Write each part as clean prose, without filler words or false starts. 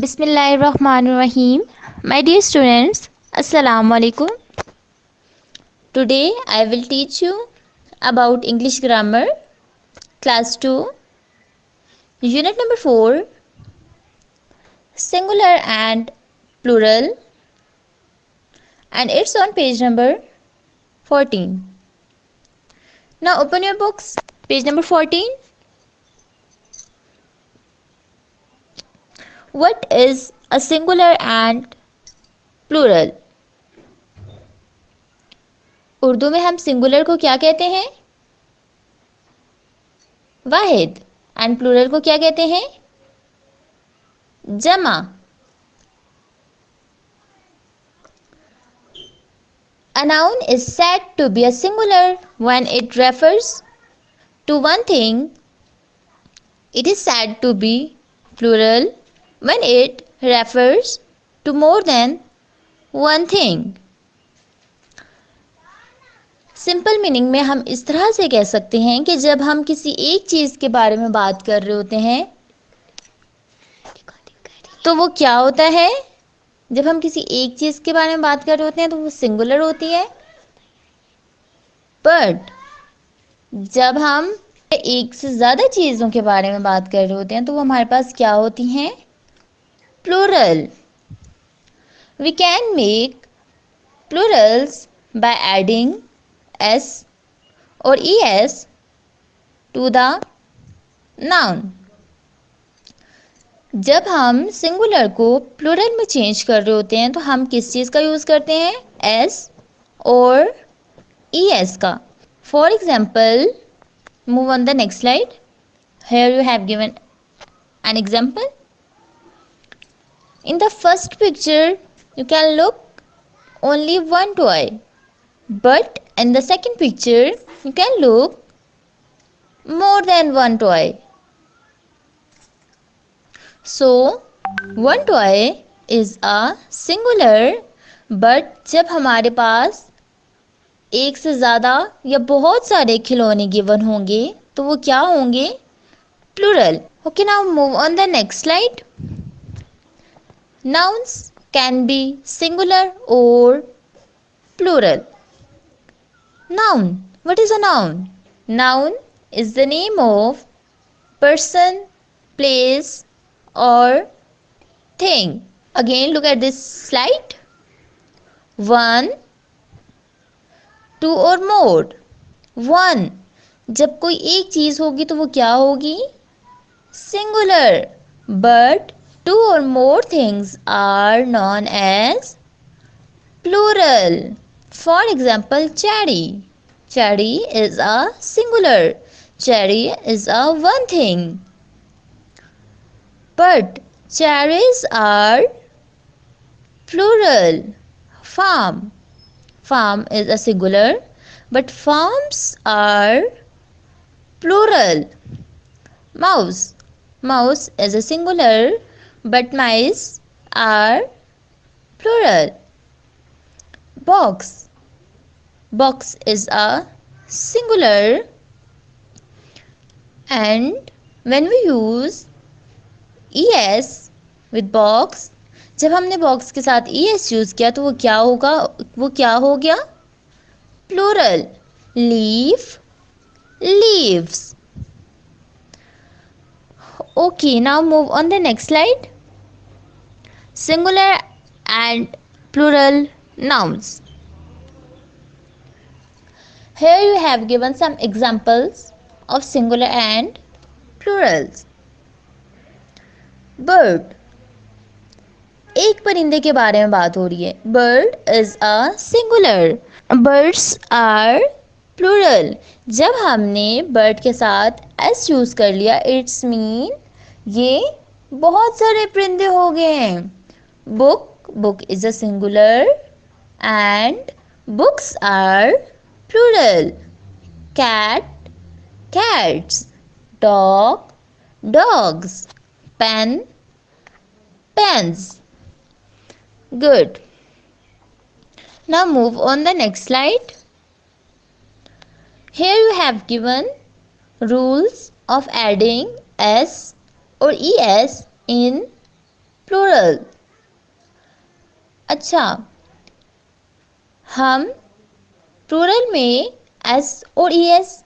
Bismillahirrahmanirrahim. My dear students, Assalamu alaikum. Today I will teach you about English grammar, class 2, unit number 4, singular and plural, and it's on page number 14. Now open your books, page number 14. What is a singular and plural? Urdu में हम singular को क्या कहते हैं? वाहिद. And plural को क्या कहते हैं? जमा. A noun is said to be a singular when it refers to one thing. It is said to be plural when it refers to more than one thing. Simple meaning में हम इस तरह से कह सकते हैं कि जब हम किसी एक चीज़ के बारे में बात कर रहे होते हैं तो वो क्या होता है? जब हम किसी एक चीज़ के बारे में बात कर रहे होते हैं तो वो सिंगुलर होती है. बट जब हम एक से ज़्यादा चीज़ों के बारे में बात कर रहे होते हैं तो वो हमारे पास क्या होती हैं? Plural. We can make plurals by adding s or es to the noun. जब हम सिंगुलर को प्लूरल में चेंज कर रहे होते हैं तो हम किस चीज़ का यूज़ करते हैं? s और es का. For example, move on the next slide. Here you have given an example. In the first picture you can look only one toy, but in the second picture you can look more than one toy. So one toy is a singular, but जब हमारे पास एक से ज़्यादा या बहुत सारे खिलौने गिवन होंगे तो वो क्या होंगे? Plural. Okay, now move on the next slide. Nouns can be singular or plural. Noun. What is a noun? Noun is the name of person, place or thing. Again look at this slide. One, two or more. One. जब कोई एक चीज़ होगी तो वो क्या होगी? Singular. But two or more things are known as plural. For example, cherry. Cherry is a singular. Cherry is a one thing. But cherries are plural. Farm. Farm is a singular, but farms are plural. Mouse. Mouse is a singular, but mice are plural. Box. Box is a singular, and when we use es with box, जब हमने box के साथ es use किया तो वो क्या होगा? वो क्या हो गया? Plural. Leaf, leaves. Okay, now move on the next slide. Singular and plural nouns. Here you have given some examples of singular and plurals. Bird. एक परिंदे के बारे में बात हो रही है. Bird is a singular. Birds are plural. जब हमने bird के साथ s यूज़ कर लिया, it's mean ये बहुत सारे परिंदे हो गए हैं. Book. Book is a singular and books are plural. Cat, cats. Dog, dogs. Pen, pens. Good. Now move on the next slide. Here you have given rules of adding s or es in plural. अच्छा, हम plural में S और E S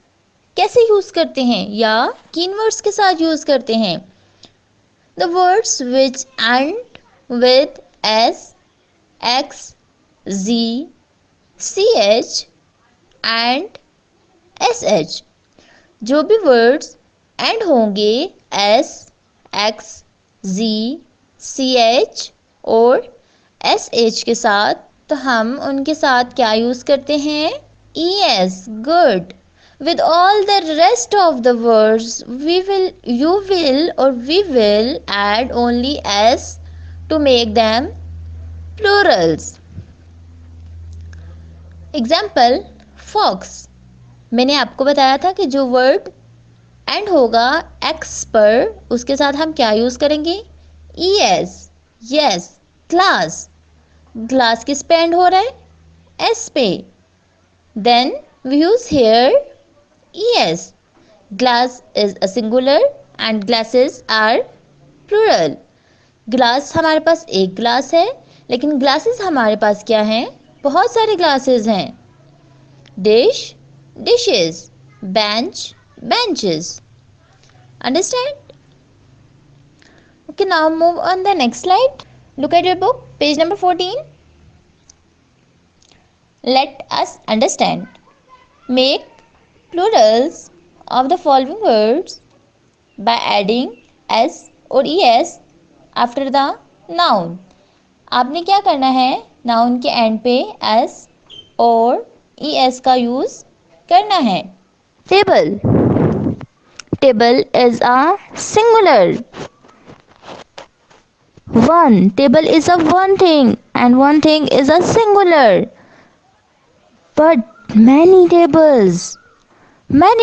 कैसे use करते हैं या किन words के साथ यूज करते हैं? The words which end with S, X, G, C H and S H. जो भी वर्ड्स एंड होंगे S, X, G, C H और एस एच के साथ, तो हम उनके साथ क्या यूज करते हैं? E S. Good. With all the rest of the words, you will or we will add only s to make them plurals. Example, fox. मैंने आपको बताया था कि जो वर्ड एंड होगा एक्स पर, उसके साथ हम क्या यूज करेंगे? E S. Yes. Glass, glass किस पे एंड हो रहा है? एस पे। Then we use here es. Glass is a singular and glasses are plural. Glass हमारे पास एक ग्लास है, लेकिन ग्लासेस हमारे पास क्या हैं? बहुत सारे ग्लासेस हैं। Dish, dishes, bench, benches. Understand? Okay, now move on the next slide. Look at your book, page number 14. Let us understand. Make plurals of the following words by adding s और es after the noun. आपने क्या करना है? Noun के and पे s और es का use करना है। Table, table is a singular. One, table is a one thing and one thing is a singular. But many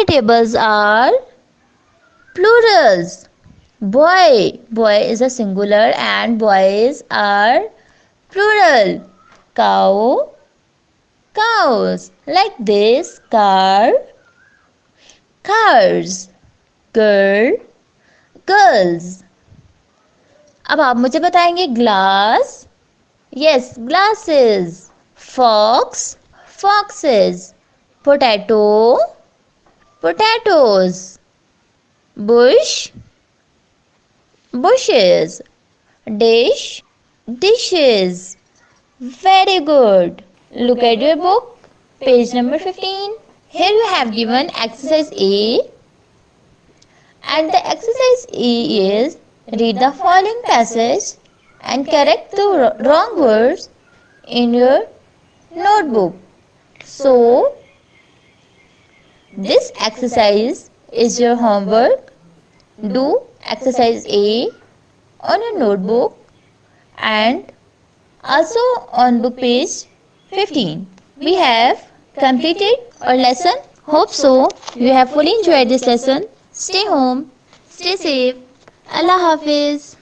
tables are plurals. Boy, boy is a singular and boys are plural. Cow, cows. Like this, car, cars. Girl, girls. अब आप मुझे बताएंगे glass. Yes, glasses. Fox, foxes. Potato, potatoes. Bush, bushes. Dish, dishes. Very good. Look at your book, page number 15. Here you have given exercise A, and the exercise A is read the following passage and correct the wrong words in your notebook. So, this exercise is your homework. Do exercise A on your notebook and also on book page 15. We have completed our lesson. Hope so you have fully enjoyed this lesson. Stay home, stay safe. Allah Hafiz.